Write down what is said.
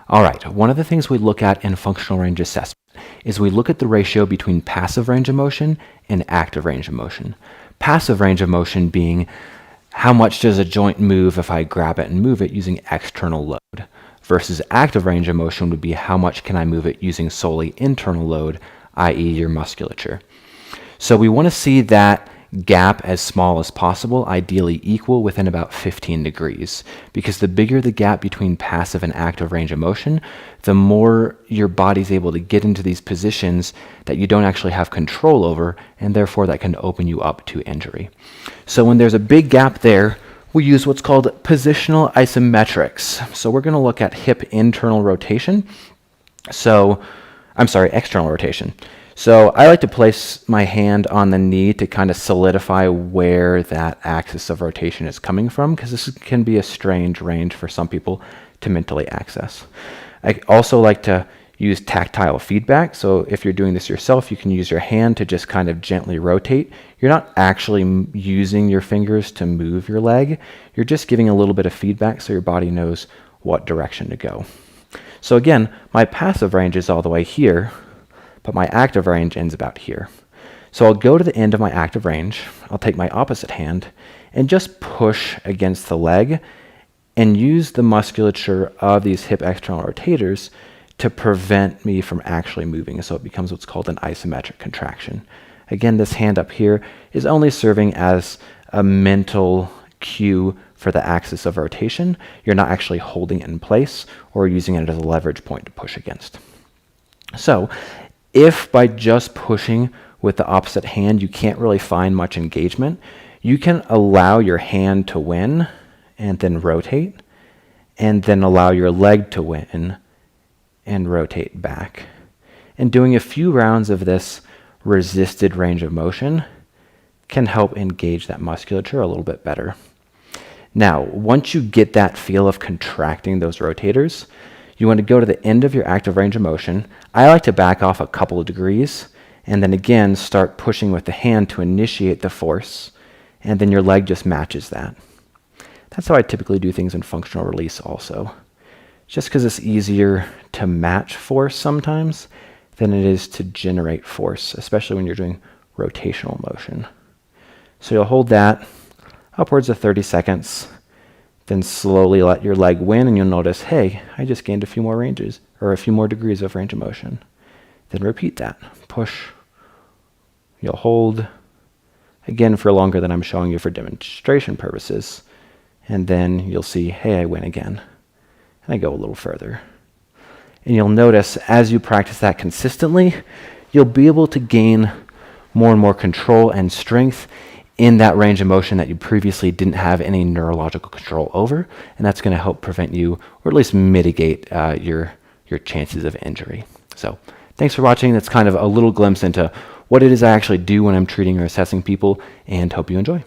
All right, one of the things we look at in functional range assessment is we look at the ratio between passive range of motion and active range of motion. Passive range of motion being how much does a joint move if I grab it and move it using external load, versus active range of motion would be how much can I move it using solely internal load, i.e. your musculature. So we want to see that gap as small as possible, ideally equal within about 15 degrees, because the bigger the gap between passive and active range of motion, the more your body's able to get into these positions that you don't actually have control over, and therefore that can open you up to injury. So when there's a big gap there, we use what's called positional isometrics. So we're going to look at hip internal rotation. External rotation. So I like to place my hand on the knee to kind of solidify where that axis of rotation is coming from, because this can be a strange range for some people to mentally access. I also like to use tactile feedback. So if you're doing this yourself, you can use your hand to just kind of gently rotate. You're not actually using your fingers to move your leg. You're just giving a little bit of feedback so your body knows what direction to go. So again, my passive range is all the way here, but my active range ends about here. So I'll go to the end of my active range, I'll take my opposite hand, and just push against the leg and use the musculature of these hip external rotators to prevent me from actually moving. So it becomes what's called an isometric contraction. Again, this hand up here is only serving as a mental cue for the axis of rotation. You're not actually holding it in place or using it as a leverage point to push against. So if by just pushing with the opposite hand you can't really find much engagement, you can allow your hand to win and then rotate, and then allow your leg to win and rotate back. And doing a few rounds of this resisted range of motion can help engage that musculature a little bit better. Now, once you get that feel of contracting those rotators, you want to go to the end of your active range of motion. I like to back off a couple of degrees and then again start pushing with the hand to initiate the force, and then your leg just matches that. That's how I typically do things in functional release also. Just because it's easier to match force sometimes than it is to generate force, especially when you're doing rotational motion. So you'll hold that upwards of 30 seconds, then slowly let your leg win, and you'll notice, hey, I just gained a few more ranges, or a few more degrees of range of motion. Then repeat that. Push. You'll hold, again, for longer than I'm showing you for demonstration purposes. And then you'll see, hey, I win again. And I go a little further. And you'll notice, as you practice that consistently, you'll be able to gain more and more control and strength in that range of motion that you previously didn't have any neurological control over, and that's going to help prevent you, or at least mitigate your chances of injury. So thanks for watching. That's kind of a little glimpse into what it is I actually do when I'm treating or assessing people, and hope you enjoy.